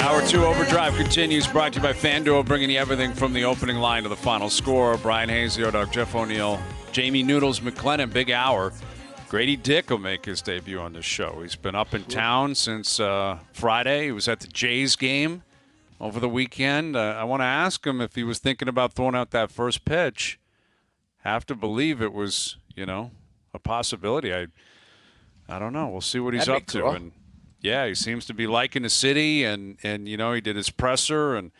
Hour 2 Overdrive continues, brought to you by FanDuel, bringing you everything from the opening line to the final score. Bryan Hayes, the O-Dog, Jeff O'Neill, Jamie Noodles McLennan, big hour. Grady Dick will make his debut on this show. He's been up in town since Friday. He was at the Jays game over the weekend. I want to ask him if he was thinking about throwing out that first pitch. Have to believe it was, a possibility. I don't know. We'll see what he's up to. And yeah, he seems to be liking the city, and he did his presser, and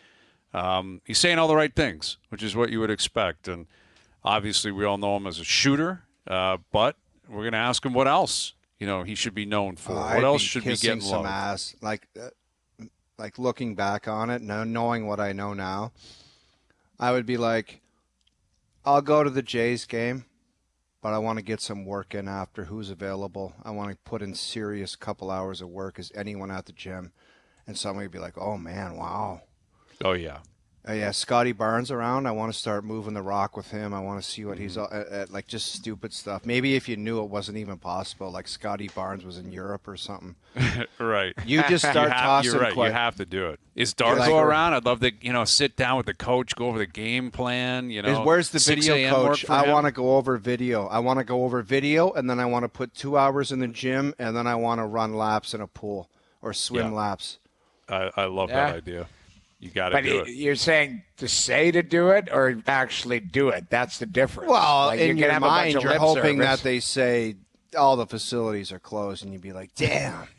he's saying all the right things, which is what you would expect. And obviously, we all know him as a shooter, but we're going to ask him what else, he should be known for. What else should be getting some loved? ass. Like looking back on it, knowing what I know now, I would be like, I'll go to the Jays game, but I want to get some work in after. Who's available? I want to put in serious couple hours of work. Is anyone at the gym? And somebody would be like, oh, man, wow. Oh, yeah. Yeah, Scotty Barnes around. I want to start moving the rock with him. I want to see what he's like, just stupid stuff. Maybe if you knew it wasn't even possible, like Scotty Barnes was in Europe or something. Right. You just start tossing. You're right. You have to do it. Is Darko around? I'd love to, sit down with the coach, go over the game plan. Where's the video coach? I want to go over video. And then I want to put 2 hours in the gym, and then I want to run laps in a pool or swim laps. I love that idea. You got to do it. You're saying to do it or actually do it. That's the difference. Well, in your mind, you're hoping that they say all the facilities are closed, and you'd be like, damn.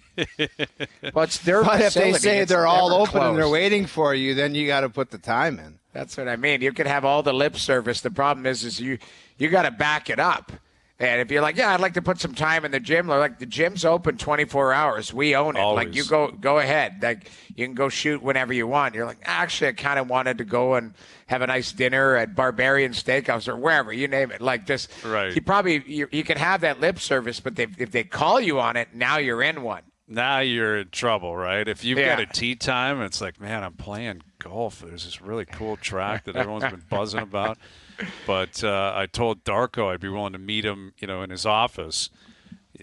Well, it's their but if they facility, say they're all open closed. and they're waiting for you, then you got to put the time in. That's what I mean. You can have all the lip service. The problem is you got to back it up. And if you're like, yeah, I'd like to put some time in the gym, like the gym's open 24 hours. We own it. Always. Like you go ahead. Like you can go shoot whenever you want. You're like, actually, I kind of wanted to go and have a nice dinner at Barbarian Steakhouse or wherever, you name it. Like just, right. You can have that lip service, but if they call you on it, now you're in one. Now you're in trouble, right? If you've got a tee time, it's like, man, I'm playing golf. There's this really cool track that everyone's been buzzing about. But I told Darko I'd be willing to meet him, in his office.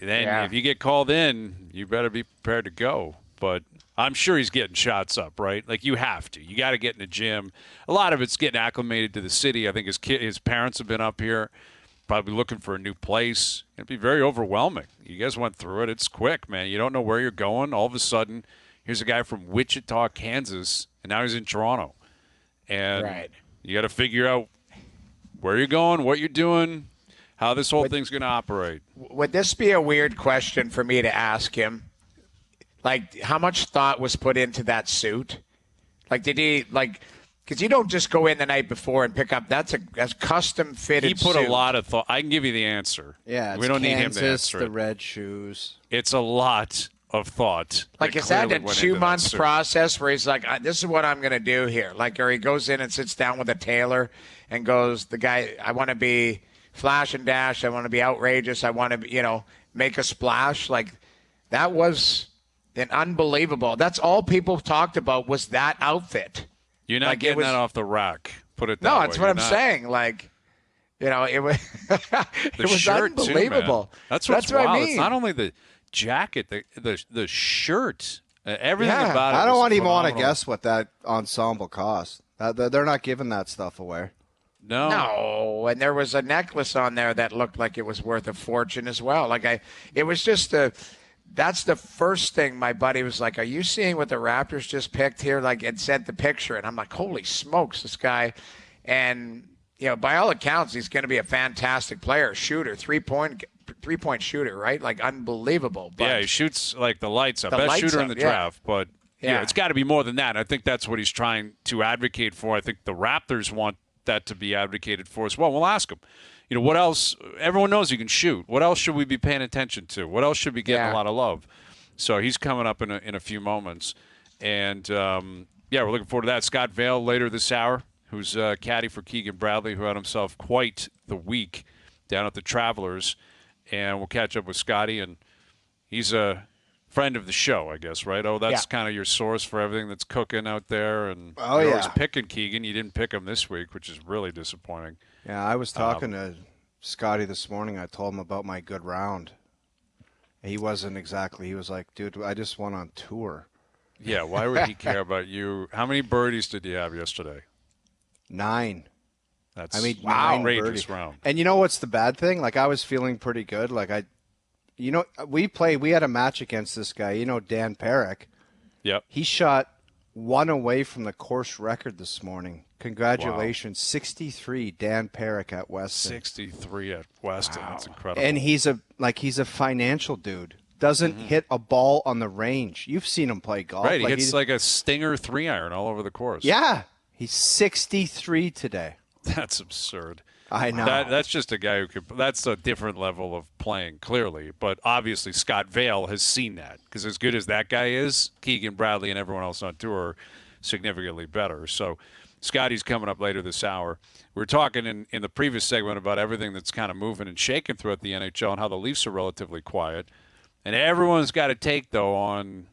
Then if you get called in, you better be prepared to go. But I'm sure he's getting shots up, right? Like you have to. You got to get in the gym. A lot of it's getting acclimated to the city. I think his parents have been up here, probably looking for a new place. It'd be very overwhelming. You guys went through it. It's quick, man. You don't know where you're going. All of a sudden, here's a guy from Wichita, Kansas, and now he's in Toronto. And you got to figure out where you're going, what you're doing, how this whole thing's going to operate. Would this be a weird question for me to ask him? Like, how much thought was put into that suit? Like, did he, because you don't just go in the night before and pick up. That's a custom-fitted suit. He put suit. a lot of thought. I can give you the answer. Yeah, we don't Kansas, need him to answer the red shoes. It's a lot of thought. Like, is that a 2-month process where he's like, this is what I'm going to do here? Like, or he goes in and sits down with a tailor and goes, the guy, I want to be flash and dash. I want to be outrageous. I want to, make a splash. Like, that was an unbelievable. That's all people talked about was that outfit. You're not getting that off the rack. Put it that way. No, that's what I'm saying. Like, it was, it was shirt unbelievable. Too, that's what's what wild. I mean. It's not only the jacket, the shirt, everything about it. I don't even want to guess what that ensemble cost. They're not giving that stuff away. No, and there was a necklace on there that looked like it was worth a fortune as well. It was just that's the first thing my buddy was like, are you seeing what the Raptors just picked here? Like, it sent the picture, and I'm like, holy smokes, this guy. And, by all accounts, he's going to be a fantastic player, shooter, three-point shooter, right? Like, unbelievable. But he shoots like the lights up. Best shooter in the draft, but it's got to be more than that. I think that's what he's trying to advocate for. I think the Raptors want that to be advocated for as well. We'll ask him. What else? Everyone knows you can shoot. What else should we be paying attention to? What else should be getting a lot of love? So he's coming up in a few moments. And, we're looking forward to that. Scott Vail later this hour, who's caddy for Keegan Bradley, who had himself quite the week down at the Travelers. And we'll catch up with Scotty. And he's a friend of the show, I guess, right? Oh, that's kind of your source for everything that's cooking out there. And you're always picking Keegan. You didn't pick him this week, which is really disappointing. Yeah, I was talking to Scotty this morning. I told him about my good round. He wasn't exactly. He was like, dude, I just went on tour. Yeah, why would he care about you? How many birdies did you have yesterday? 9. That's I mean, wow, 9 outrageous birdies. round. And you know what's the bad thing? Like, I was feeling pretty good. Like, we had a match against this guy, Dan Perrick. Yep. He shot 1 away from the course record this morning. Congratulations. Wow. 63, Dan Perrick at Weston. 63 at Weston. Wow. That's incredible. And he's a financial dude. Doesn't hit a ball on the range. You've seen him play golf. Right, he hits like a stinger 3-iron all over the course. Yeah. He's 63 today. That's absurd. I know. That's just a guy who could. That's a different level of playing, clearly. But obviously, Scott Vail has seen that because as good as that guy is, Keegan Bradley and everyone else on tour are significantly better. So, Scotty's coming up later this hour. We were talking in the previous segment about everything that's kind of moving and shaking throughout the NHL and how the Leafs are relatively quiet. And everyone's got a take, though, on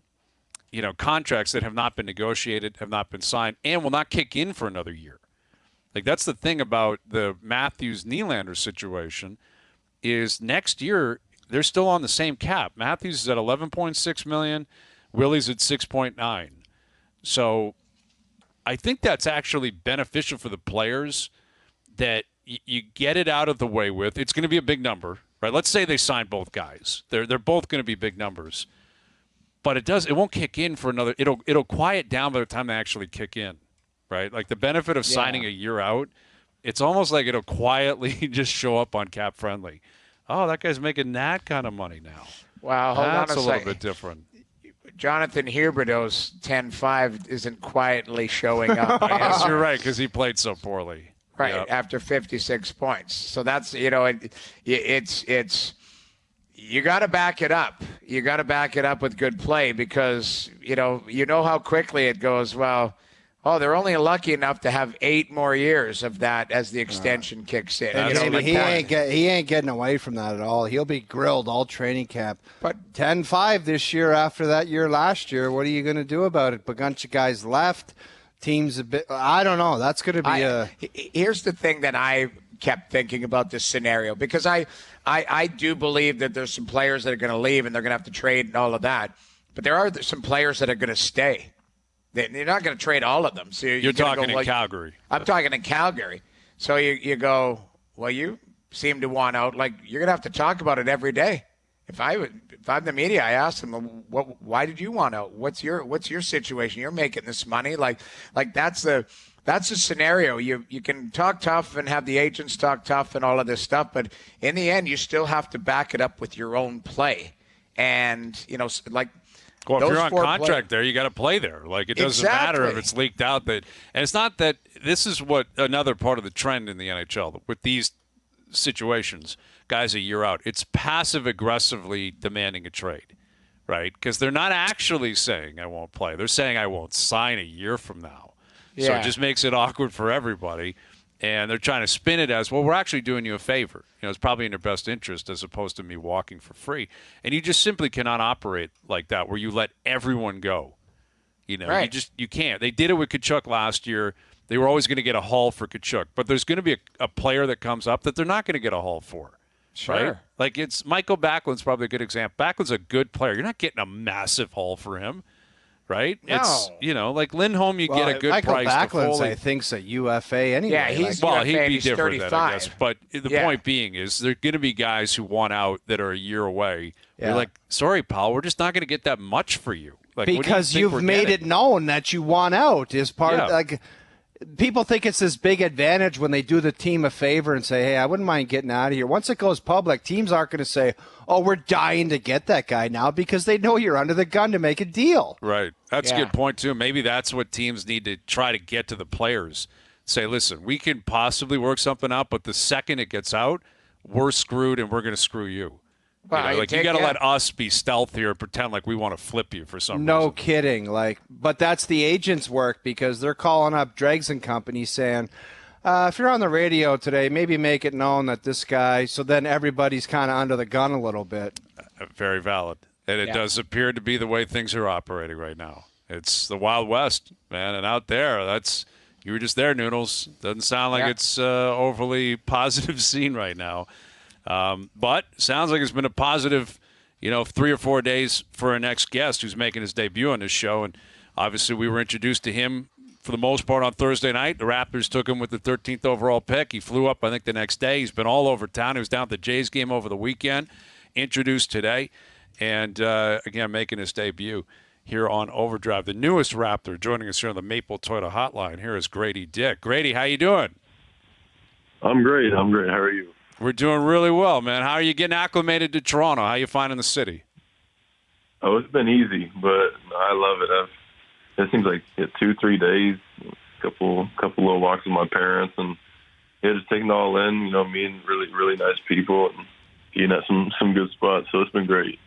contracts that have not been negotiated, have not been signed, and will not kick in for another year. Like, that's the thing about the Matthews-Nylander situation is next year they're still on the same cap. Matthews is at $11.6 million. Willie's at $6.9. So I think that's actually beneficial for the players that you get it out of the way with. It's going to be a big number, right? Let's say they sign both guys. They're both going to be big numbers. But it won't kick in for another. It'll quiet down by the time they actually kick in. Right? Like the benefit of signing a year out, it's almost like it'll quietly just show up on Cap Friendly. Oh, that guy's making that kind of money now. Well, hold on a second. That's a little bit different. Jonathan Huberdeau's 10-5 isn't quietly showing up. Yes, you're right, because he played so poorly. Right, after 56 points. So that's, it's you got to back it up. You got to back it up with good play because, you know how quickly it goes, well, they're only lucky enough to have 8 more years of that as the extension kicks in. He ain't getting away from that at all. He'll be grilled all training camp. But 10-5 this year after that year last year, what are you going to do about it? A bunch of guys left. Teams a bit. I don't know. That's going to be Here's the thing that I kept thinking about this scenario because I do believe that there's some players that are going to leave and they're going to have to trade and all of that. But there are some players that are going to stay. You're not going to trade all of them. So you're talking in Calgary. I'm talking in Calgary. So you go, well, you seem to want out. Like, you're going to have to talk about it every day. If I'm the media, I ask them, why did you want out? What's your situation? You're making this money. Like that's the scenario. You can talk tough and have the agents talk tough and all of this stuff, but in the end, you still have to back it up with your own play. And well, if you're on contract there, you got to play there. Like, it doesn't matter if it's leaked out that. And it's not that this is what another part of the trend in the NHL with these situations, guys a year out. It's passive aggressively demanding a trade, right? Because they're not actually saying I won't play. They're saying I won't sign a year from now. Yeah. So it just makes it awkward for everybody. And they're trying to spin it as, well, we're actually doing you a favor. It's probably in your best interest as opposed to me walking for free. And you just simply cannot operate like that where you let everyone go. Right. You can't. They did it with Tkachuk last year. They were always going to get a haul for Tkachuk. But there's going to be a player that comes up that they're not going to get a haul for. Sure. Right? Like, it's Michael Backlund's probably a good example. Backlund's a good player. You're not getting a massive haul for him. Right? No. It's, like Lindholm, you get a good Michael price. Michael Backlund's, I think, a UFA anyway. Yeah, he's he'd be he's different 35. then, I guess. But the point being is there are going to be guys who want out that are a year away. Yeah. You're like, sorry, pal, we're just not going to get that much for you. Like, because you've made it known that you want out is part of, like, people think it's this big advantage when they do the team a favor and say, hey, I wouldn't mind getting out of here. Once it goes public, teams aren't going to say, oh, we're dying to get that guy now because they know you're under the gun to make a deal. Right. That's a good point, too. Maybe that's what teams need to try to get to the players. Say, listen, we can possibly work something out, but the second it gets out, we're screwed and we're going to screw you. Well, you got to let us be stealth here and pretend like we want to flip you for some reason. No kidding. But that's the agent's work because they're calling up Dregs and Company saying, if you're on the radio today, maybe make it known that this guy, so then everybody's kind of under the gun a little bit. Very valid. And it does appear to be the way things are operating right now. It's the Wild West, man. And out there, you were just there, Noodles. Doesn't sound like it's overly positive scene right now. But sounds like it's been a positive, 3 or 4 days for our next guest who's making his debut on this show. And Obviously, we were introduced to him for the most part on Thursday night. The Raptors took him with the 13th overall pick. He flew up, I think, the next day. He's been all over town. He was down at the Jays game over the weekend, introduced today, and, again, making his debut here on OverDrive. The newest Raptor joining us here on the Maple Toyota Hotline. Here is Grady Dick. Grady, how you doing? I'm great. How are you? We're doing really well, man. How are you getting acclimated to Toronto? How are you finding the city? Oh, it's been easy, but I love it. It seems like 2-3 days, couple little walks with my parents, and just taking it all in. Meeting really nice people and eating at some good spots. So it's been great.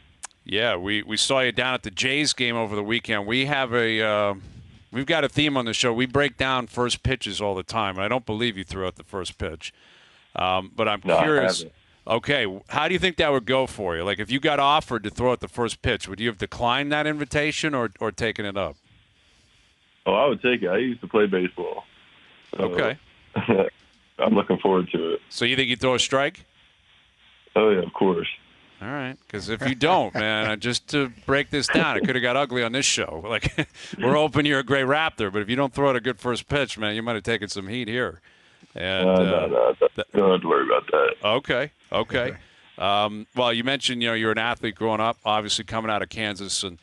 Yeah, we saw you down at the Jays game over the weekend. We have we've got a theme on the show. We break down first pitches all the time, and I don't believe you threw out the first pitch. But I'm curious. Okay, how do you think that would go for you? Like, if you got offered to throw out the first pitch, would you have declined that invitation or taken it up? Oh, I would take it. I used to play baseball. So okay. I'm looking forward to it. So you think you'd throw a strike? Oh, yeah, of course. All right, because if you don't, man, just to break this down, it could have got ugly on this show. Like, we're hoping you're a great Raptor, but if you don't throw out a good first pitch, man, you might have taken some heat here. And no, don't have to worry about that. Okay. Well, you mentioned you're an athlete growing up, obviously coming out of Kansas, and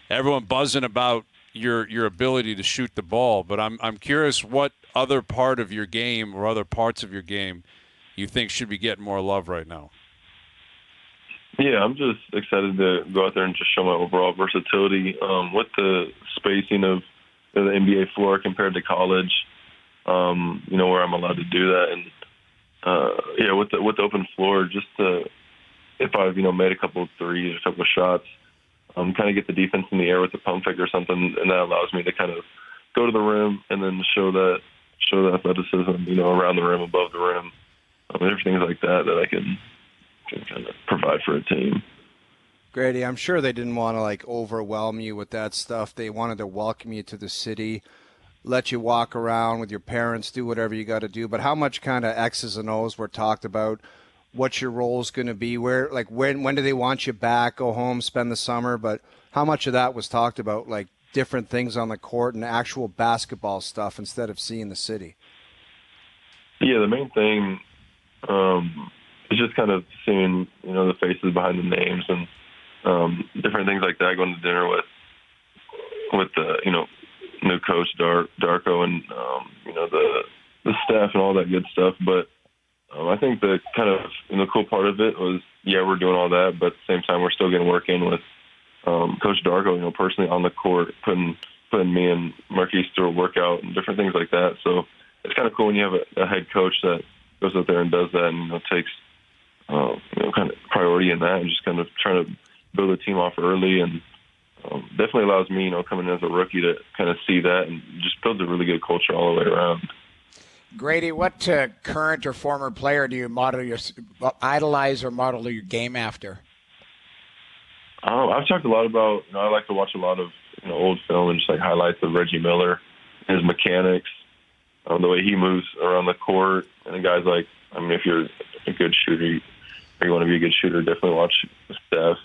everyone buzzing about your ability to shoot the ball. But I'm curious what other part of your game or other parts of your game you think should be getting more love right now. Yeah, I'm just excited to go out there and just show my overall versatility with the spacing of the NBA floor compared to college. Where I'm allowed to do that, and with the open floor, just if I've made a couple of threes, a couple of shots, kind of get the defense in the air with the pump fake or something, and that allows me to kind of go to the rim and then show the athleticism, around the rim, above the rim, everything like that I can kind of provide for a team. Grady, I'm sure they didn't want to overwhelm you with that stuff. They wanted to welcome you to the city, let you walk around with your parents, do whatever you got to do. But how much kind of X's and O's were talked about? What your role is going to be? Where, when do they want you back? Go home, spend the summer. But how much of that was talked about, different things on the court and actual basketball stuff instead of seeing the city? Yeah, the main thing is just kind of seeing the faces behind the names and different things like that. Going to dinner with the new coach Darko and the staff and all that good stuff. But I think the kind of cool part of it was we're doing all that, but at the same time we're still getting work in with Coach Darko, personally on the court, putting me and Marquise through a workout and different things like that. So it's kind of cool when you have a head coach that goes out there and does that and takes kind of priority in that and just kind of trying to build a team off early, and definitely allows me, coming in as a rookie, to kind of see that and just build a really good culture all the way around. Grady, what current or former player do you idolize or model your game after? I've talked a lot about, I like to watch a lot of old film and just highlights of Reggie Miller, his mechanics, the way he moves around the court, and the guys if you're a good shooter or you want to be a good shooter, definitely watch Steph,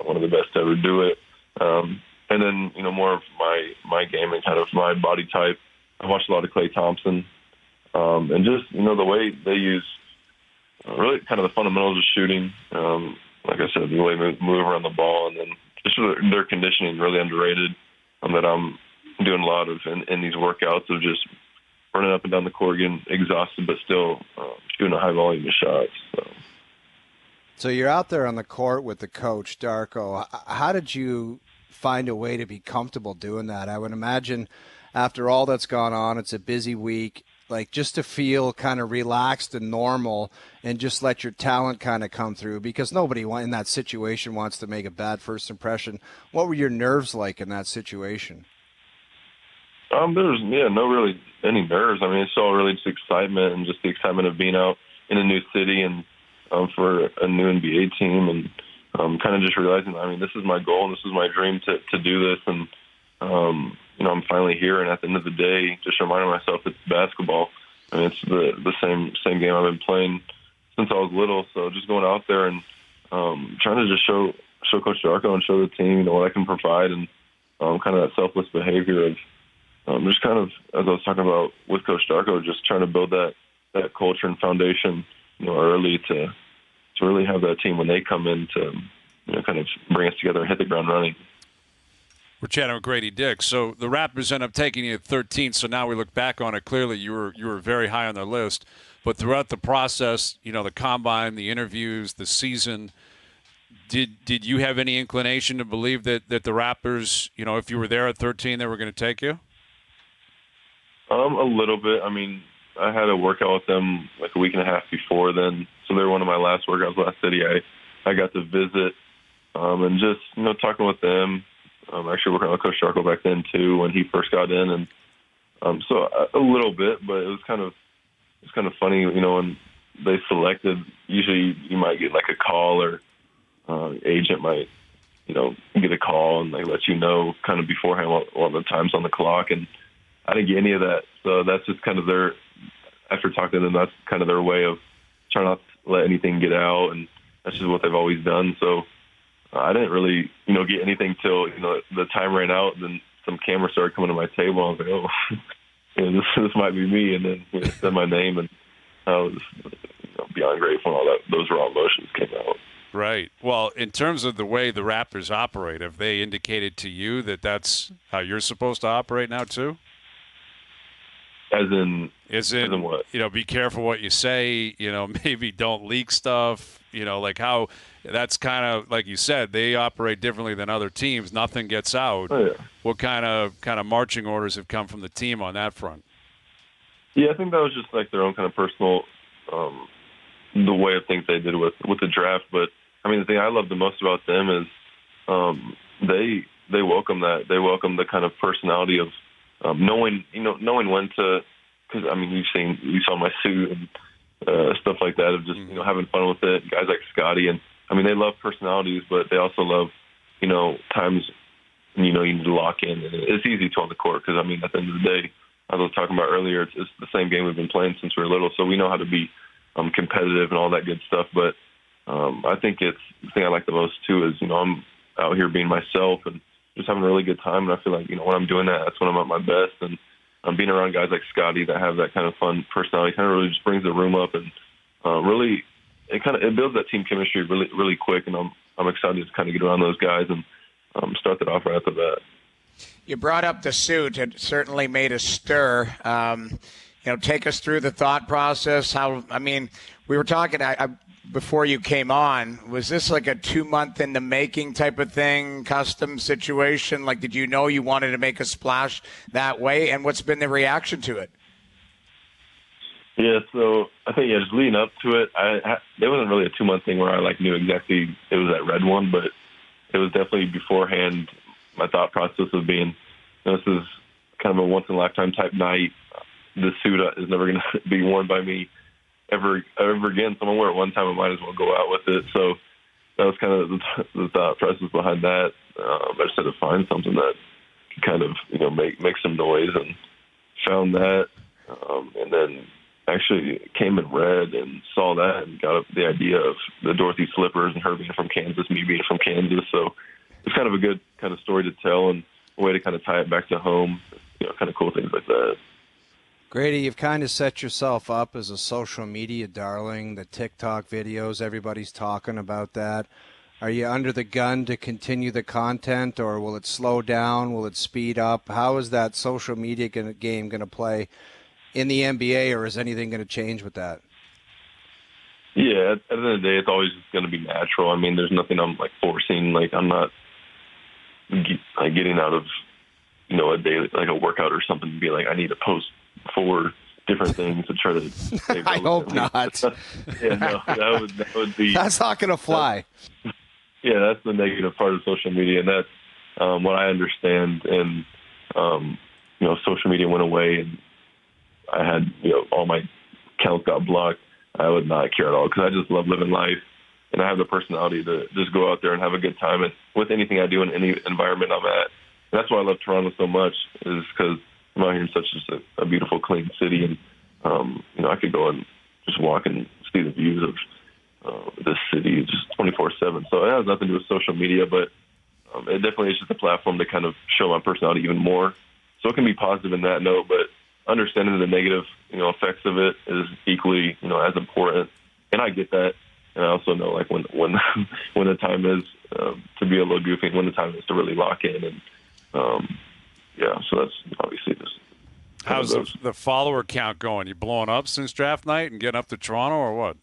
one of the best to ever do it. And then, more of my game and kind of my body type. I watched a lot of Klay Thompson. And just, the way they use really kind of the fundamentals of shooting. Like I said, the way they move around the ball, and then just their conditioning really underrated, that I'm doing a lot of in these workouts of just running up and down the court, getting exhausted, but still shooting a high volume of shots. So you're out there on the court with the coach, Darko. How did you find a way to be comfortable doing that? I would imagine after all that's gone on, it's a busy week, just to feel kind of relaxed and normal and just let your talent kind of come through, because nobody in that situation wants to make a bad first impression. What were your nerves like in that situation? There's no really any nerves. I mean, it's all really just excitement and just the excitement of being out in a new city and for a new NBA team, and kind of just realizing, this is my goal and this is my dream to do this, and I'm finally here. And at the end of the day, just reminding myself it's basketball. It's the same game I've been playing since I was little. So just going out there and trying to just show Coach Darko and show the team what I can provide, and kind of that selfless behavior of just kind of, as I was talking about with Coach Darko, just trying to build that culture and foundation, early to really have that team when they come in to, kind of bring us together and hit the ground running. We're chatting with Grady Dick. So the Raptors end up taking you at 13. So now we look back on it. Clearly, you were very high on their list. But throughout the process, the combine, the interviews, the season, did you have any inclination to believe that the Raptors, if you were there at 13, they were going to take you? A little bit. I mean, I had a workout with them like a week and a half before then. So they were one of my last workouts last city. I got to visit and just, talking with them. Actually working with Coach Darko back then too when he first got in, and so a little bit, but it was kind of funny, when they selected. Usually you might get like a call or agent might, get a call and they let you know kind of beforehand what the time's on the clock, and I didn't get any of that. So that's just kind of their, after talking to them, that's kind of their way of trying not to let anything get out, and that's just what they've always done. So I didn't really, get anything till, the time ran out, and then some cameras started coming to my table. I was like, oh, this might be me. And then said my name, and I was beyond grateful. And all that, those raw emotions came out. Right. Well, in terms of the way the Raptors operate, have they indicated to you that that's how you're supposed to operate now too? As in what? Be careful what you say, maybe don't leak stuff, like how that's kind of, like you said, they operate differently than other teams. Nothing gets out. Oh, yeah. What kind of marching orders have come from the team on that front? Yeah, I think that was just like their own kind of personal, the way of things they did with the draft. But I mean, the thing I love the most about them is they welcome that. They welcome the kind of personality of knowing when to, because I mean, you saw my suit and stuff like that of just having fun with it. Guys like Scotty, and I mean, they love personalities, but they also love times you need to lock in, and it's easy to on the court because I mean, at the end of the day, as I was talking about earlier, it's the same game we've been playing since we were little, so we know how to be competitive and all that good stuff. But I think it's the thing I like the most too is I'm out here being myself and just having a really good time, and I feel like when I'm doing that, that's when I'm at my best. And I'm being around guys like Scotty that have that kind of fun personality, kind of really just brings the room up, and really it builds that team chemistry really really quick. And I'm excited to kind of get around those guys and start that off right after that. You brought up the suit. It certainly made a stir. Take us through the thought process. We were talking before you came on. Was this like a 2-month in the making type of thing, custom situation? Like, did you know you wanted to make a splash that way? And what's been the reaction to it? Yeah, so I think just leading up to it, it wasn't really a 2-month thing where I knew exactly it was that red one, but it was definitely beforehand. My thought process of being, this is kind of a once-in-a-lifetime type night. This suit is never going to be worn by me ever again. Someone wore it one time, I might as well go out with it. So that was kind of the thought process behind that. I just had to find something that could kind of, make some noise, and found that. And then actually came in red and saw that and got the idea of the Dorothy slippers and her being from Kansas, me being from Kansas. So it's kind of a good kind of story to tell and a way to kind of tie it back to home, kind of cool things like that. Grady, you've kind of set yourself up as a social media darling, the TikTok videos, everybody's talking about that. Are you under the gun to continue the content, or will it slow down? Will it speed up? How is that social media game going to play in the NBA, or is anything going to change with that? Yeah, at the end of the day, it's always going to be natural. I mean, there's nothing I'm forcing. I'm not getting out of, a day, a workout or something to be I need to post 4 different things to try to save I hope not. Yeah, no, that would be. That's not going to fly. Yeah, that's the negative part of social media, and that's what I understand. And social media went away, and I had all my accounts got blocked. I would not care at all because I just love living life, and I have the personality to just go out there and have a good time. And with anything I do in any environment I'm at, and that's why I love Toronto so much, is because I'm out here in such a beautiful, clean city, and I could go and just walk and see the views of this city just 24/7. So it has nothing to do with social media, but it definitely is just a platform to kind of show my personality even more. So it can be positive in that note, but understanding the negative, effects of it is equally, as important. And I get that. And I also know like when when the time is to be a little goofy and when the time is to really lock in. And so that's obviously just. How's the follower count going? You blowing up since draft night and getting up to Toronto or what?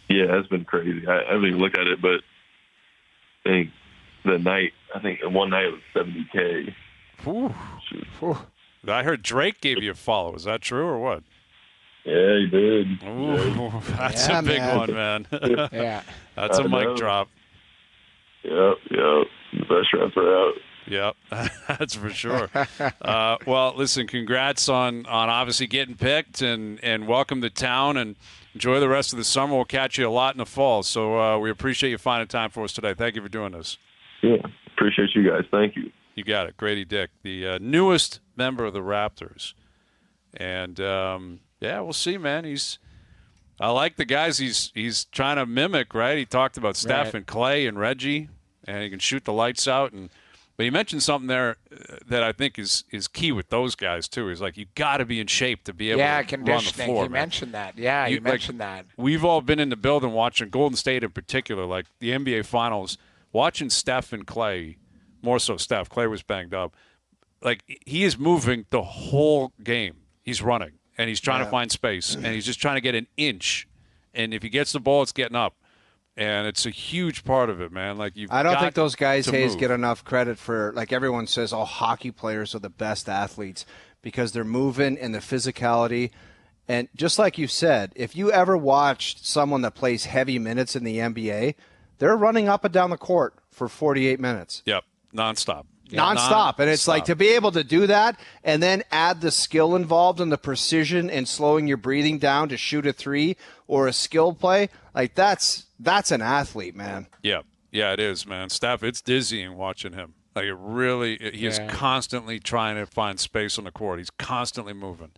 Yeah, it's been crazy. I haven't even looked at it, but I think one night it was 70K. Whew. I heard Drake gave you a follow. Is that true or what? Yeah, he did. Ooh, that's a big one, man. Yeah. That's a mic drop. Yep. The best rapper out. Yep, that's for sure. Well, listen, congrats on obviously getting picked and welcome to town and enjoy the rest of the summer. We'll catch you a lot in the fall. So we appreciate you finding time for us today. Thank you for doing this. Yeah, appreciate you guys. Thank you. You got it. Grady Dick, the newest member of the Raptors. And, we'll see, man. I like the guys he's trying to mimic, right? He talked about Steph and Clay and Reggie, and he can shoot the lights out. But he mentioned something there that I think is key with those guys, too. He's like, you got to be in shape to be able to run the conditioning. floor. He mentioned that. Yeah, you mentioned that. We've all been in the building watching Golden State in particular, like the NBA Finals, watching Steph and Clay, more so Steph. Clay was banged up. Like, he is moving the whole game. He's running, and he's trying to find space, and he's just trying to get an inch. And if he gets the ball, it's getting up. And it's a huge part of it, man. Like I don't think those guys, Hayes, move. get enough credit for, like everyone says, hockey players are the best athletes because they're moving and the physicality. And just like you said, if you ever watched someone that plays heavy minutes in the NBA, they're running up and down the court for 48 minutes. Yep, nonstop. Nonstop. And it's like to be able to do that and then add the skill involved and the precision and slowing your breathing down to shoot a three or a skill play, like that's an athlete, man. Yeah, it is, man. Steph, it's dizzying watching him. Like he is constantly trying to find space on the court. He's constantly moving.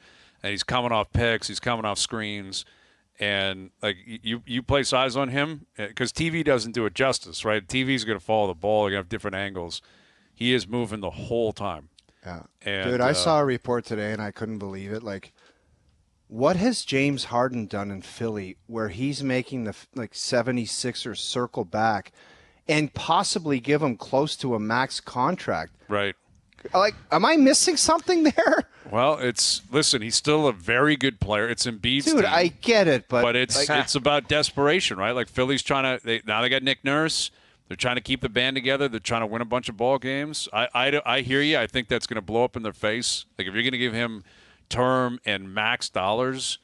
And he's coming off picks. He's coming off screens. And, like, you place eyes on him because TV doesn't do it justice, right? TV's going to follow the ball. You're going to have different angles. He is moving the whole time. Yeah. And, dude, I saw a report today, and I couldn't believe it. Like, what has James Harden done in Philly where he's making the 76ers circle back and possibly give him close to a max contract? Right. Like, am I missing something there? Well, listen, he's still a very good player. It's Embiid's Dude, team. I get it, but it's about desperation, right? Like Philly's trying to now they got Nick Nurse. They're trying to keep the band together. They're trying to win a bunch of ball games. I hear you. I think that's going to blow up in their face. Like if you're going to give him term and max dollars,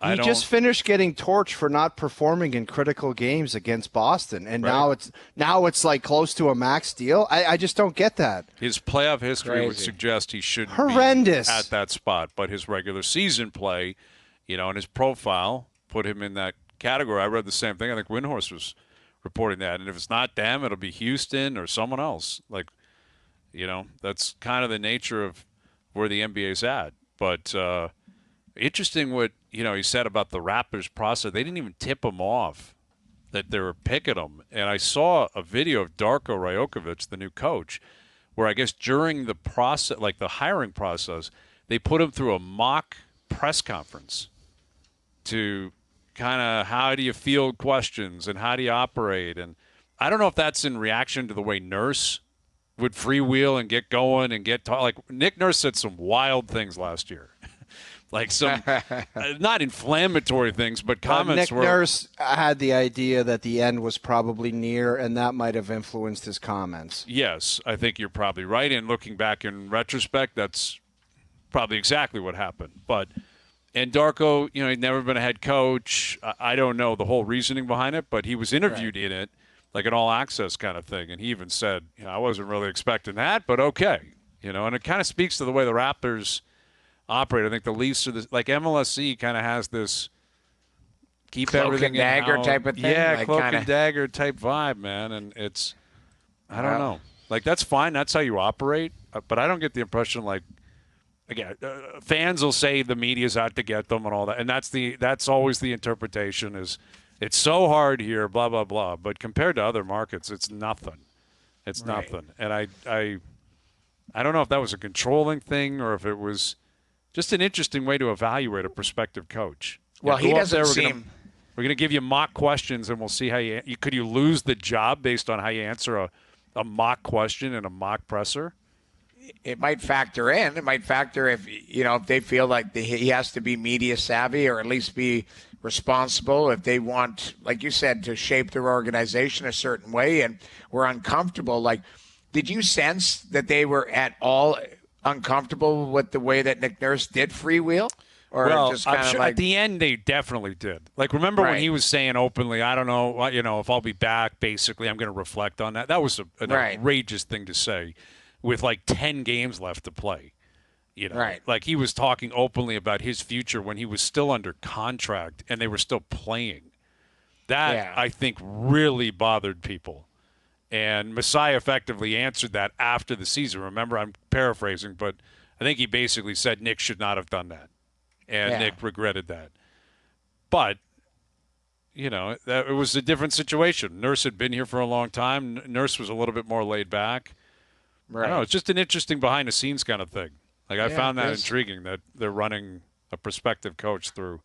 he just finished getting torched for not performing in critical games against Boston, and now it's like close to a max deal. I just don't get that. His playoff history would suggest he should be at that spot, but his regular season play, and his profile put him in that category. I read the same thing. I think Windhorst was reporting that, and if it's not them, it'll be Houston or someone else. Like, that's kind of the nature of where the NBA's at. But interesting what he said about the Raptors process. They didn't even tip him off that they were picking him. And I saw a video of Darko Rajakovic, the new coach, where I guess during the process, like the hiring process, they put him through a mock press conference to kind of how do you field questions and how do you operate. And I don't know if that's in reaction to the way Nurse would freewheel and get going and like Nick Nurse said some wild things last year. Like some not inflammatory things, but comments Nick Nurse had the idea that the end was probably near, and that might have influenced his comments. Yes, I think you're probably right. And looking back in retrospect, that's probably exactly what happened. And Darko, he'd never been a head coach. I don't know the whole reasoning behind it, but he was interviewed in it, like an all-access kind of thing. And he even said, I wasn't really expecting that, but okay. And it kind of speaks to the way the Raptors operate. I think the Leafs are like MLSE kind of has this keep cloak everything and dagger type of thing. Yeah, like cloak and dagger type vibe, man. And it's, I don't know. Like, that's fine. That's how you operate. But I don't get the impression like, again, fans will say the media's out to get them and all that. And that's always the interpretation is it's so hard here, blah, blah, blah. But compared to other markets, it's nothing. It's Right. nothing. And I don't know if that was a controlling thing or if it was just an interesting way to evaluate a prospective coach. Well, he go up doesn't there, seem. We're going to give you mock questions, and we'll see how you could you lose the job based on how you answer a mock question and a mock presser. It might factor in. It might factor if they feel like he has to be media savvy or at least be responsible if they want, like you said, to shape their organization a certain way and we're uncomfortable. Like, did you sense that they were at all uncomfortable with the way that Nick Nurse did freewheel? Or Well, just I'm kind of sure like, at the end they definitely did. Like, remember when Right. he was saying openly, I don't know, if I'll be back, basically, I'm going to reflect on that. That was an Right. outrageous thing to say with like 10 games left to play. Right. Like he was talking openly about his future when he was still under contract and they were still playing. That, Yeah. I think, really bothered people. And Messiah effectively answered that after the season. Remember, I'm paraphrasing, but I think he basically said Nick should not have done that. And Yeah. Nick regretted that. But, it was a different situation. Nurse had been here for a long time. Nurse was a little bit more laid back. I don't know. It's just an interesting behind-the-scenes kind of thing. Like, I found that intriguing that they're running a prospective coach through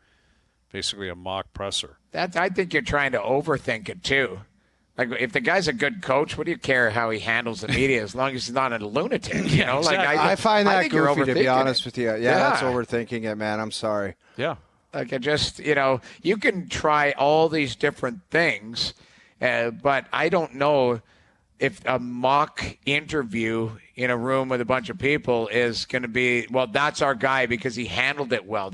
basically a mock presser. I think you're trying to overthink it too. Like, if the guy's a good coach, what do you care how he handles the media as long as he's not a lunatic? Like exactly. I find that think you're goofy, to be overthinking honest it. with you. Yeah, that's overthinking it, man. I'm sorry. Yeah. Like, it just, you can try all these different things, but I don't know if a mock interview in a room with a bunch of people is going to be, well, that's our guy because he handled it well.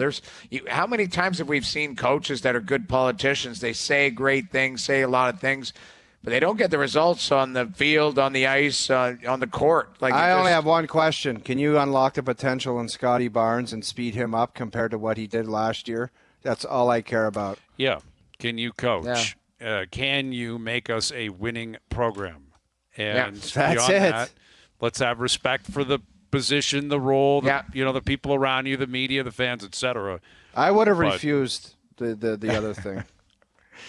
How many times have we seen coaches that are good politicians? They say great things, say a lot of things, but they don't get the results on the field, on the ice, on the court. Like, I only have one question. Can you unlock the potential in Scotty Barnes and speed him up compared to what he did last year? That's all I care about. Yeah. Can you coach? Can you make us a winning program? And that's beyond it. that, let's have respect for the position, the role, the people around you, the media, the fans, etc. I would have refused the other thing.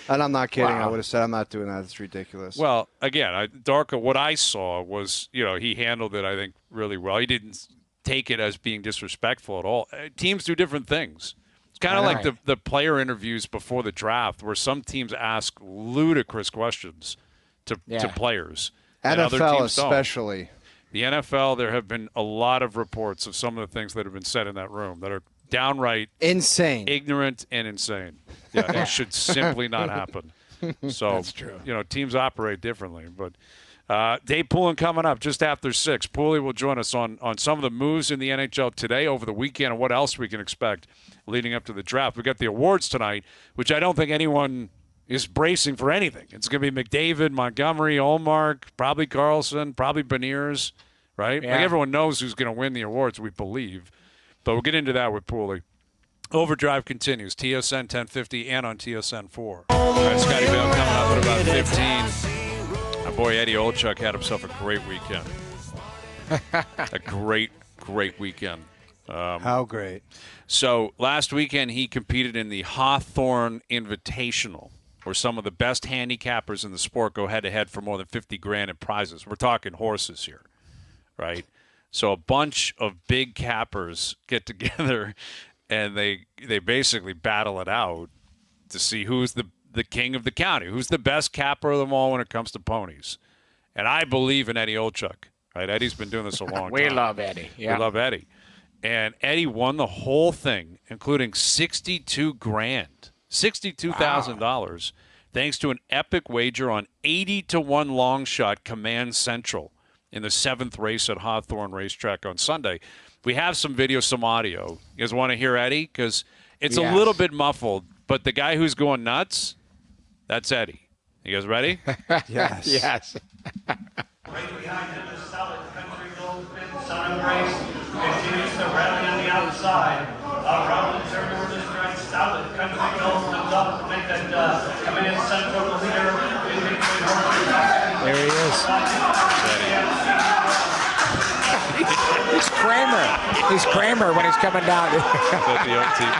And I'm not kidding. Wow. I would have said, I'm not doing that. It's ridiculous. Well, again, Darko, what I saw was, he handled it, I think, really well. He didn't take it as being disrespectful at all. Teams do different things. It's kind of like the player interviews before the draft where some teams ask ludicrous questions to players. And other NFL teams don't. especially. The NFL, there have been a lot of reports of some of the things that have been said in that room that are downright insane, ignorant, and insane. Yeah, that should simply not happen. So, That's true. Teams operate differently. But Dave Poulin coming up just after 6. Pooley will join us on some of the moves in the NHL today, over the weekend, and what else we can expect leading up to the draft. We got the awards tonight, which I don't think anyone is bracing for anything. It's going to be McDavid, Montgomery, Ullmark, probably Carlson, probably Beniers, right? Yeah. Like, everyone knows who's going to win the awards, we believe. But we'll get into that with Pooley. OverDrive continues, TSN 1050 and on TSN 4. All right, Scotty Vail coming up at about 15. My boy Eddie Olchuk had himself a great weekend. A great weekend. How great. So last weekend he competed in the Hawthorne Invitational, where some of the best handicappers in the sport go head-to-head for more than $50,000 in prizes. We're talking horses here, right? So a bunch of big cappers get together, and they basically battle it out to see who's the king of the county, who's the best capper of them all when it comes to ponies. And I believe in Eddie Olchuk, right? Eddie's been doing this a long time. We love Eddie. Yeah. We love Eddie. And Eddie won the whole thing, including $62,000, $62,000, thanks to an epic wager on 80-1 long shot Command Central in the 7th race at Hawthorne Racetrack on Sunday. We have some video, some audio. You guys want to hear Eddie? Because it's a little bit muffled, but the guy who's going nuts, that's Eddie. You guys ready? Yes. Yes. Right behind him is solid country gold fin sun race. Continues to rally on the outside. Around the turn over the stretch, solid country gold comes up to make that Command Central the leader. There he is. He's Kramer. He's Kramer when he's coming down. At the OTP.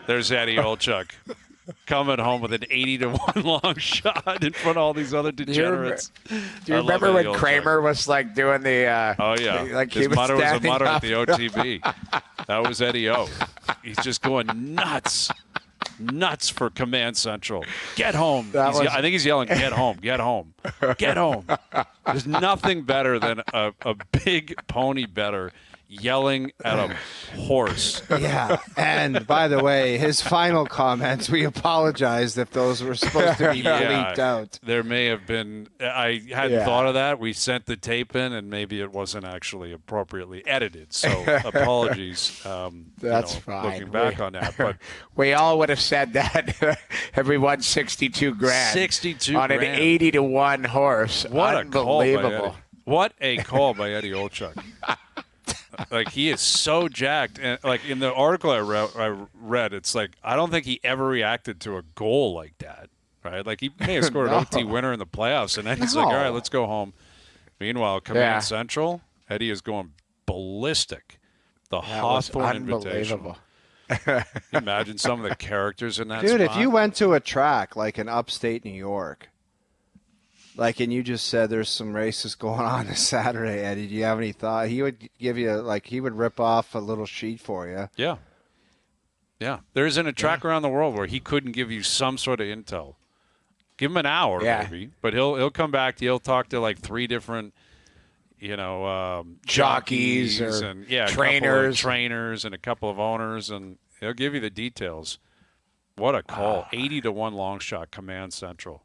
There's Eddie Olchuk coming home with an 80-1 long shot in front of all these other degenerates. Do you remember when Kramer was like doing the? Oh yeah, like his motto was a motto up. at the OTB. That was Eddie O. He's just going nuts for Command Central. Get home. I think he's yelling, "Get home! Get home! Get home!" There's nothing better than a big pony bettor yelling at a horse. Yeah, and by the way, his final comments, we apologized if those were supposed to be bleeped out. There may have been, I hadn't thought of that. We sent the tape in, and maybe it wasn't actually appropriately edited. So apologies. That's fine. Looking back on that. But we all would have said that if we won $62,000. 62 on an grand. 80-1 horse. What a call by Unbelievable. Eddie. What a call by Eddie Olchuk. Like, he is so jacked. And, like, in the article I read, it's like, I don't think he ever reacted to a goal like that, right? Like, he may have scored an OT winner in the playoffs, and then he's like, all right, let's go home. Meanwhile, Command Central, Eddie is going ballistic. The Hawthorne Invitational. Can you imagine some of the characters in that Dude, spot? if you went to a track like in upstate New York, like, and you just said there's some races going on this Saturday, Eddie, do you have any thought? He would give you, like, he would rip off a little sheet for you. Yeah. Yeah. There isn't a track around the world where he couldn't give you some sort of intel. Give him an hour, maybe. But he'll come back to you. He'll talk to, like, 3 different, jockeys or and, trainers and a couple of owners, and he'll give you the details. What a call. 80-1 long shot, Command Central.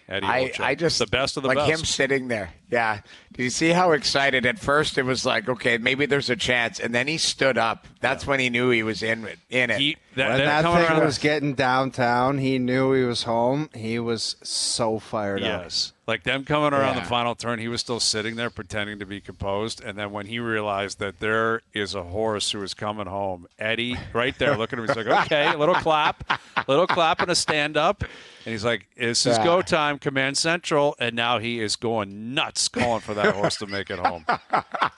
Eddie Olchuk. I just the best of the like best. him sitting there. Yeah. Did you see how excited? At first, it was like, okay, maybe there's a chance, and then he stood up. That's when he knew he was in it. When that thing was getting downtown, he knew he was home. He was so fired up. Yes. Like them coming around the final turn, he was still sitting there pretending to be composed. And then when he realized that there is a horse who is coming home, Eddie, right there, looking at him, he's like, okay, a little clap and a stand-up. And he's like, this is go time, Command Central. And now he is going nuts calling for that horse to make it home.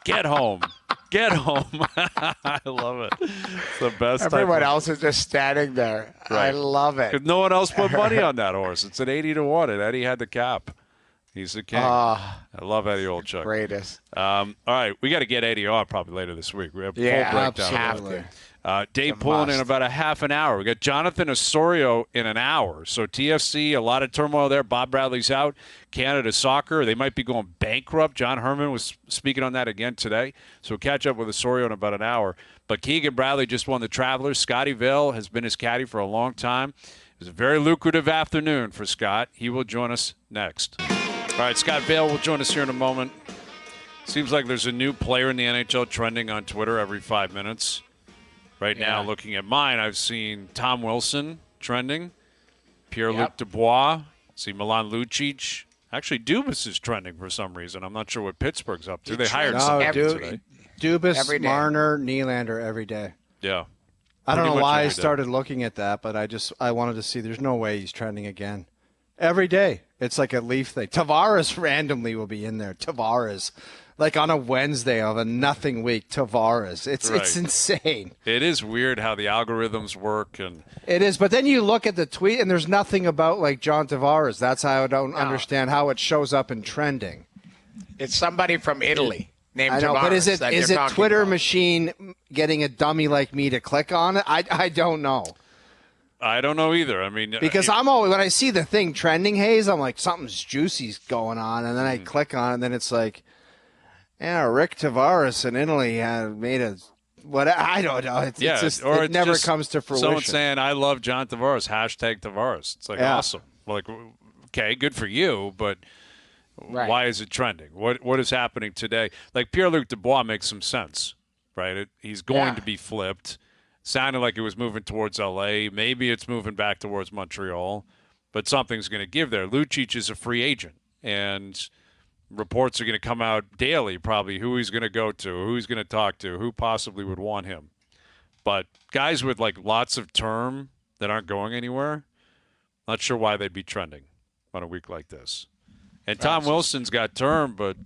Get home. Get home. I love it. It's the best. Everyone else is just standing there. Right. I love it. 'Cause no one else put money on that horse. It's an 80-1, and Eddie had the cap. He's the king. I love Eddie Olchuk. Greatest. All right, we got to get Eddie on probably later this week. We have full breakdown. Absolutely. Dave pulling in about a half an hour. We got Jonathan Osorio in an hour. So TFC, a lot of turmoil there. Bob Bradley's out. Canada Soccer, they might be going bankrupt. John Herman was speaking on that again today. So we'll catch up with Osorio in about an hour. But Keegan Bradley just won the Travelers. Scotty Vail has been his caddy for a long time. It was a very lucrative afternoon for Scott. He will join us next. All right, Scott Vail will join us here in a moment. Seems like there's a new player in the NHL trending on Twitter every 5 minutes. Right now, looking at mine, I've seen Tom Wilson trending, Pierre-Luc Dubois, see Milan Lucic. Actually, Dubas is trending for some reason. I'm not sure what Pittsburgh's up to. They hired someone today. Dubas, Marner, Nylander every day. Yeah. I don't know why I started looking at that, but I wanted to see. There's no way he's trending again. Every day. It's like a Leaf thing. Tavares randomly will be in there. Tavares. Like on a Wednesday of a nothing week, Tavares. It's insane. It is weird how the algorithms work. And it is, but then you look at the tweet and there's nothing about like John Tavares. That's how I don't understand how it shows up in trending. It's somebody from Italy named I know, Tavares. but is it Twitter machine getting a dummy like me to click on it? I don't know. I don't know either. I mean, because I'm always, when I see the thing trending, Hayes, I'm like, something's juicy's going on, and then I click on it, and then it's like, yeah, Rick Tavares in Italy had made a what? I don't know. It's just, it never comes to fruition. Someone saying, "I love John Tavares." Hashtag Tavares. It's like awesome. Like, okay, good for you, but why is it trending? What is happening today? Like Pierre-Luc Dubois makes some sense, right? He's going to be flipped. Sounded like it was moving towards L.A. Maybe it's moving back towards Montreal, but something's going to give there. Lucic is a free agent, and reports are going to come out daily probably who he's going to go to, who he's going to talk to, who possibly would want him. But guys with like lots of term that aren't going anywhere, not sure why they'd be trending on a week like this. And Tom Wilson's got term, but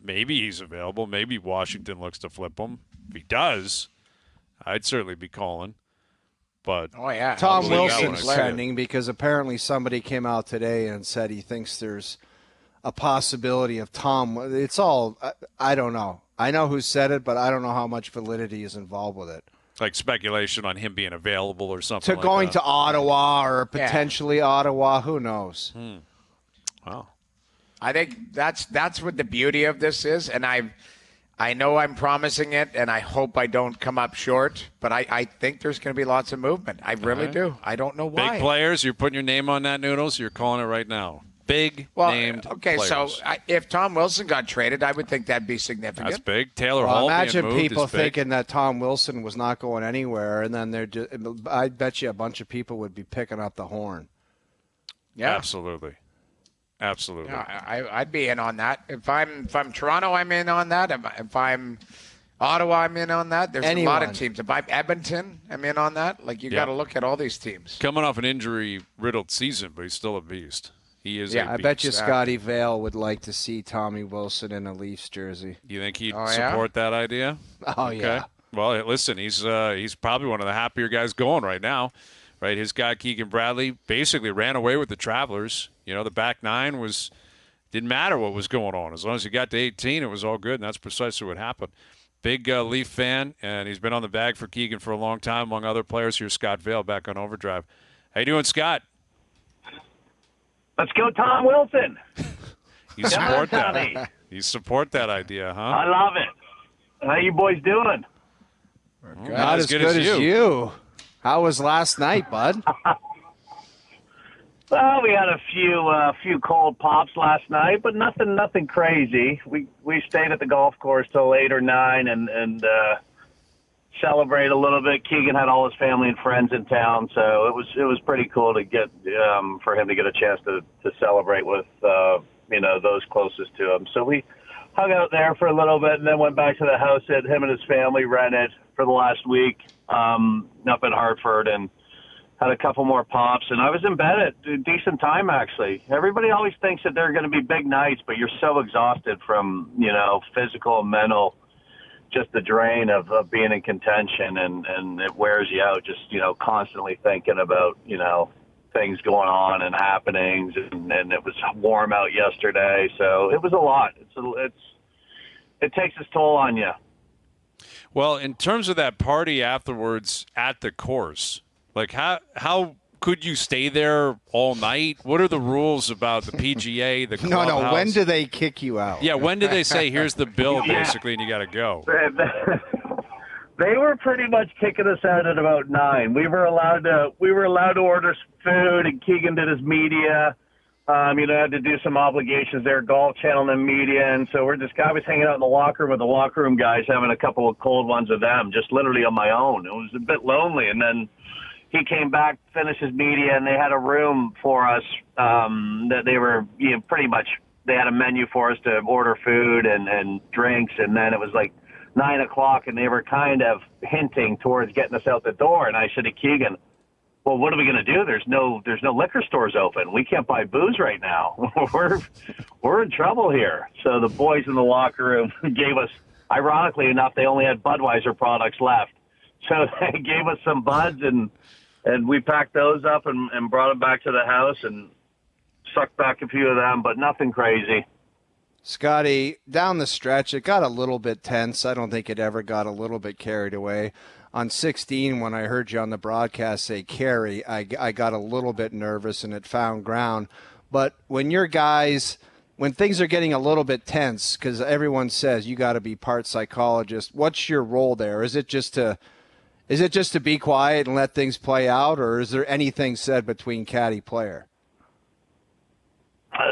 maybe he's available. Maybe Washington looks to flip him. If he does, I'd certainly be calling. But Oh, yeah. Tom believe that Wilson's when I see it. trending because apparently somebody came out today and said he thinks there's a possibility of Tom. It's all, I don't know. I know who said it, but I don't know how much validity is involved with it. like speculation on him being available or something. To going that. to Ottawa or potentially Ottawa, who knows? Wow. I think that's what the beauty of this is, and I know I'm promising it, and I hope I don't come up short, but I think there's going to be lots of movement. I really do. I don't know why. Big players, you're putting your name on that, Noodles. You're calling it right now. Big named players. So if Tom Wilson got traded, I would think that'd be significant. That's big. Taylor Well, Hall imagine being moved people is big. thinking that Tom Wilson was not going anywhere, and then they're just, I bet you a bunch of people would be picking up the horn. Yeah, Absolutely. Yeah, I'd be in on that. If I'm Toronto, I'm in on that. If I'm Ottawa, I'm in on that. There's a lot of teams. If I'm Edmonton, I'm in on that. Like, you got to look at all these teams. Coming off an injury-riddled season, but he's still a beast. He is a beast. I bet you Scotty Vail would like to see Tommy Wilson in a Leafs jersey. You think he'd support that idea? Oh, yeah. Well, listen, he's probably one of the happier guys going right now. Right, his guy Keegan Bradley basically ran away with the Travelers. You know, the back nine didn't matter what was going on. As long as he got to 18, it was all good, and that's precisely what happened. Big Leaf fan, and he's been on the bag for Keegan for a long time, among other players. Here's Scott Vail back on OverDrive. How you doing, Scott? Let's go, Tom Wilson. You support that? You support that idea, huh? I love it. How you boys doing? Not as good as you. How was last night, bud? Well, we had a few cold pops last night, but nothing crazy. We stayed at the golf course till 8 or 9 and celebrate a little bit. Keegan had all his family and friends in town, so it was pretty cool to get for him to get a chance to celebrate with those closest to him. So we hung out there for a little bit and then went back to the house that him and his family rented for the last week up in Hartford, and had a couple more pops, and I was in bed at a decent time, actually. Everybody always thinks that they're going to be big nights, but you're so exhausted from, physical and mental, just the drain of being in contention, and it wears you out just, constantly thinking about, things going on and happenings, and it was warm out yesterday, so it was a lot. It takes its toll on you. Well, in terms of that party afterwards at the course, like how could you stay there all night? What are the rules about the PGA, the clubhouse? No. When do they kick you out? Yeah, when do they say, here's the bill, basically, and you got to go? They were pretty much kicking us out at about 9. We were allowed to order food, and Keegan did his media. Had to do some obligations there, Golf Channel and media, and so I was hanging out in the locker room with the locker room guys, having a couple of cold ones with them, just literally on my own. It was a bit lonely, and then he came back, finished his media, and they had a room for us that they were pretty much, they had a menu for us to order food and drinks, and then it was like 9 o'clock, and they were kind of hinting towards getting us out the door, and I said to Keegan, well, what are we going to do? There's no liquor stores open. We can't buy booze right now. We're in trouble here. So the boys in the locker room gave us, ironically enough, they only had Budweiser products left. So they gave us some Buds, and we packed those up and brought them back to the house and sucked back a few of them, but nothing crazy. Scotty, down the stretch, it got a little bit tense. I don't think it ever got a little bit carried away. On 16, when I heard you on the broadcast say carry, I got a little bit nervous and it found ground. But when when things are getting a little bit tense, because everyone says you got to be part psychologist, what's your role there? Is it just to be quiet and let things play out, or is there anything said between caddy player?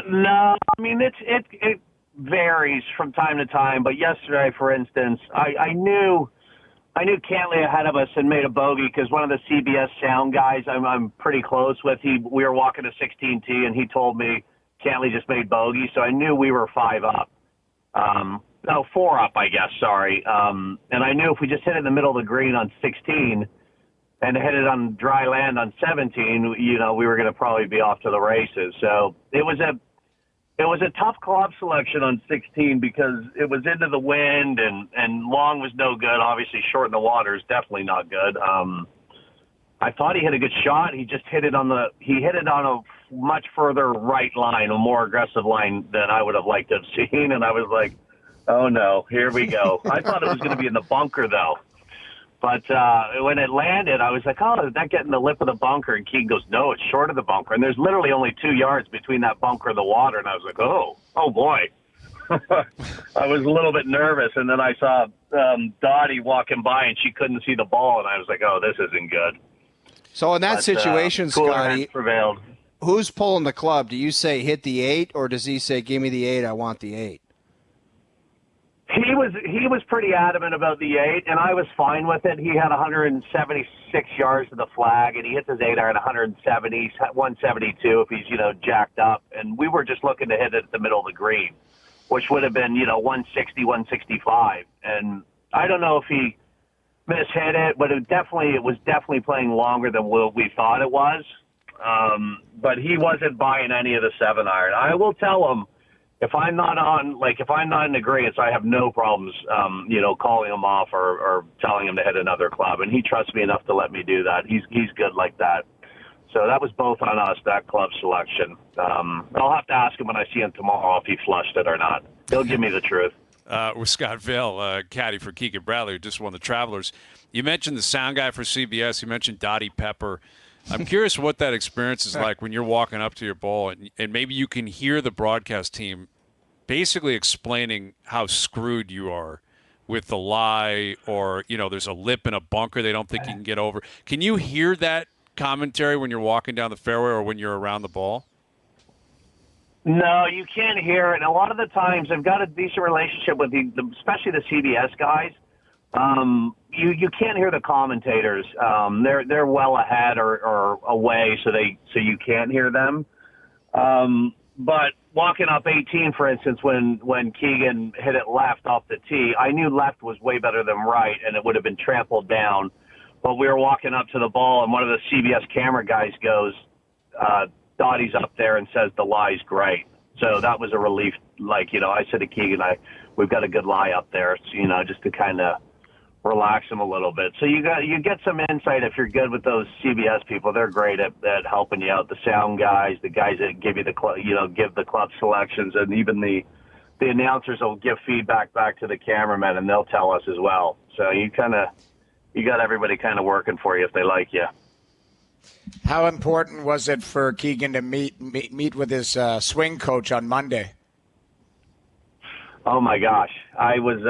No, I mean it varies from time to time. But yesterday, for instance, I knew Cantley ahead of us and made a bogey because one of the CBS sound guys I'm pretty close with, we were walking a 16T and he told me Cantley just made bogey, so I knew we were 5 up. 4 up, I guess, sorry. And I knew if we just hit it in the middle of the green on 16 and hit it on dry land on 17, we were going to probably be off to the races. So it was a tough club selection on 16 because it was into the wind and long was no good. Obviously, short in the water is definitely not good. I thought he hit a good shot. He just hit it on a much further right line, a more aggressive line than I would have liked to have seen. And I was like, oh no, here we go. I thought it was going to be in the bunker though. But when it landed, I was like, oh, did that get in the lip of the bunker? And Keegan goes, no, it's short of the bunker. And there's literally only 2 yards between that bunker and the water. And I was like, oh boy. I was a little bit nervous. And then I saw Dottie walking by, and she couldn't see the ball. And I was like, oh, this isn't good. So in that situation, Scotty, prevailed. Who's pulling the club? Do you say hit the 8, or does he say, give me the 8, I want the 8? He was pretty adamant about the 8, and I was fine with it. He had 176 yards to the flag, and he hits his 8 iron 172 if he's, jacked up. And we were just looking to hit it at the middle of the green, which would have been, 160, 165. And I don't know if he mishit it, but it was definitely playing longer than we thought it was. But he wasn't buying any of the 7 iron. I will tell him, if I'm not in agreement, I have no problems, calling him off or telling him to hit another club. And he trusts me enough to let me do that. He's good like that. So that was both on us, that club selection. I'll have to ask him when I see him tomorrow if he flushed it or not. He'll give me the truth. With Scott Vail, caddy for Keegan Bradley, who just won the Travelers. You mentioned the sound guy for CBS. You mentioned Dottie Pepper. I'm curious what that experience is like when you're walking up to your ball and maybe you can hear the broadcast team basically explaining how screwed you are with the lie or, there's a lip in a bunker they don't think you can get over. Can you hear that commentary when you're walking down the fairway or when you're around the ball? No, you can't hear it. And a lot of the times I've got a decent relationship with especially the CBS guys. You can't hear the commentators. They're well ahead or away, so you can't hear them. But walking up 18, for instance, when Keegan hit it left off the tee, I knew left was way better than right, and it would have been trampled down. But we were walking up to the ball, and one of the CBS camera guys goes, Dottie's up there and says the lie's great. So that was a relief. I said to Keegan, we've got a good lie up there, just to kind of relax them a little bit. So you get some insight if you're good with those CBS people. They're great at helping you out. The sound guys, the guys that give you give the club selections, and even the announcers will give feedback back to the cameramen, and they'll tell us as well. So you got everybody kind of working for you if they like you. How important was it for Keegan to meet with his swing coach on Monday? Oh my gosh, I was.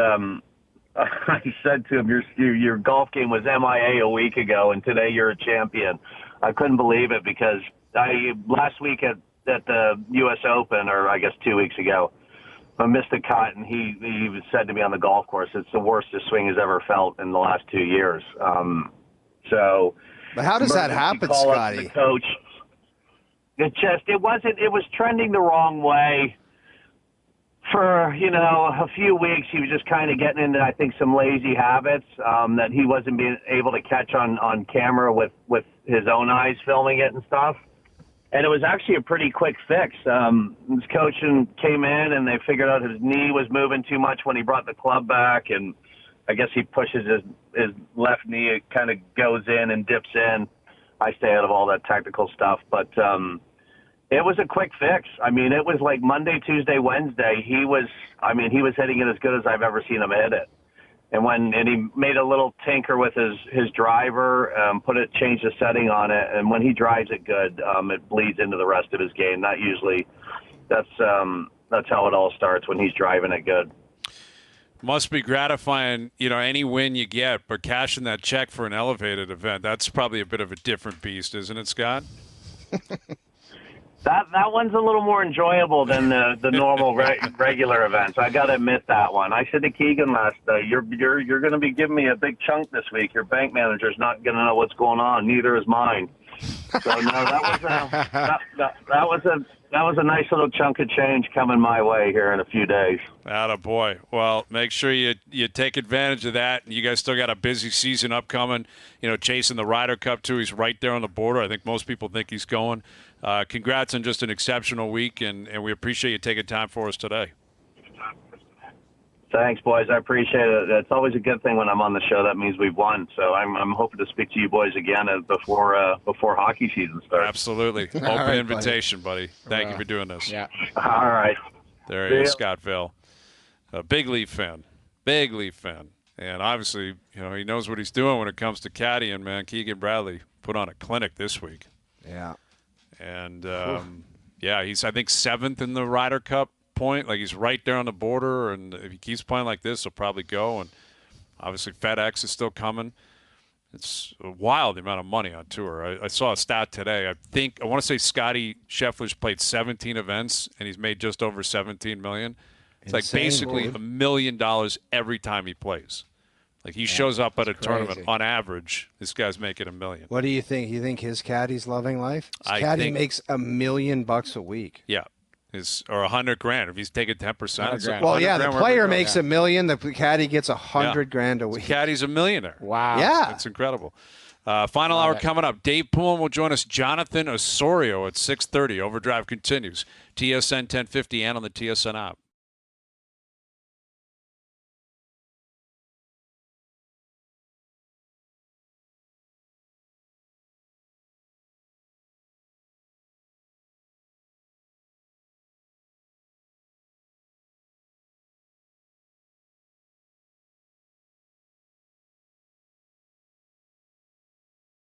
I said to him, your golf game was MIA a week ago, and today you're a champion. I couldn't believe it because last week at the U.S. Open, or I guess 2 weeks ago, I missed a cut, and he said to me on the golf course, it's the worst his swing has ever felt in the last 2 years. But how does that happen, Scotty? The coach. It was trending the wrong way. For, a few weeks, he was just kind of getting into, I think, some lazy habits that he wasn't being able to catch on camera with his own eyes filming it and stuff. And it was actually a pretty quick fix. His coach came in, and they figured out his knee was moving too much when he brought the club back. And I guess he pushes his left knee. It kind of goes in and dips in. I stay out of all that technical stuff. But it was a quick fix. I mean, it was like Monday, Tuesday, Wednesday. He was hitting it as good as I've ever seen him hit it. And he made a little tinker with his driver, changed the setting on it. And when he drives it good, it bleeds into the rest of his game. That's how it all starts when he's driving it good. Must be gratifying, any win you get, but cashing that check for an elevated event, that's probably a bit of a different beast, isn't it, Scott? That one's a little more enjoyable than the normal regular events. I got to admit that one. I said to Keegan last night, you're going to be giving me a big chunk this week. Your bank manager's not going to know what's going on. Neither is mine. So no, that was a nice little chunk of change coming my way here in a few days. Attaboy. Well, make sure you take advantage of that. You guys still got a busy season upcoming. Chasing the Ryder Cup too. He's right there on the border. I think most people think he's going. Congrats on just an exceptional week, and we appreciate you taking time for us today. Thanks, boys. I appreciate it. It's always a good thing when I'm on the show. That means we've won. So I'm hoping to speak to you boys again before hockey season starts. Absolutely. Open right, invitation, buddy. Thank you for doing this. Yeah. All right. There he is, Scott Vail. A big Leaf fan. Big Leaf fan. And obviously, he knows what he's doing when it comes to caddying, man. Keegan Bradley put on a clinic this week. Yeah. And, he's, I think, 7th in the Ryder Cup point. Like, he's right there on the border. And if he keeps playing like this, he'll probably go. And obviously, FedEx is still coming. It's wild, the amount of money on tour. I saw a stat today. I want to say Scotty Scheffler's played 17 events, and he's made just over $17 million. It's like basically $1 million every time he plays. Like, he shows up at a tournament, on average, this guy's making $1 million. What do you think? You think his caddy's loving life? His caddy makes $1 million a week. Yeah. Or $100,000 if he's taking 10%. Well, yeah, the player makes $1 million. The caddy gets $100,000 a week. The caddy's a millionaire. Wow. Yeah, that's incredible. Final hour coming up. Dave Poulin will join us. Jonathan Osorio at 6:30. OverDrive continues. TSN 1050 and on the TSN app.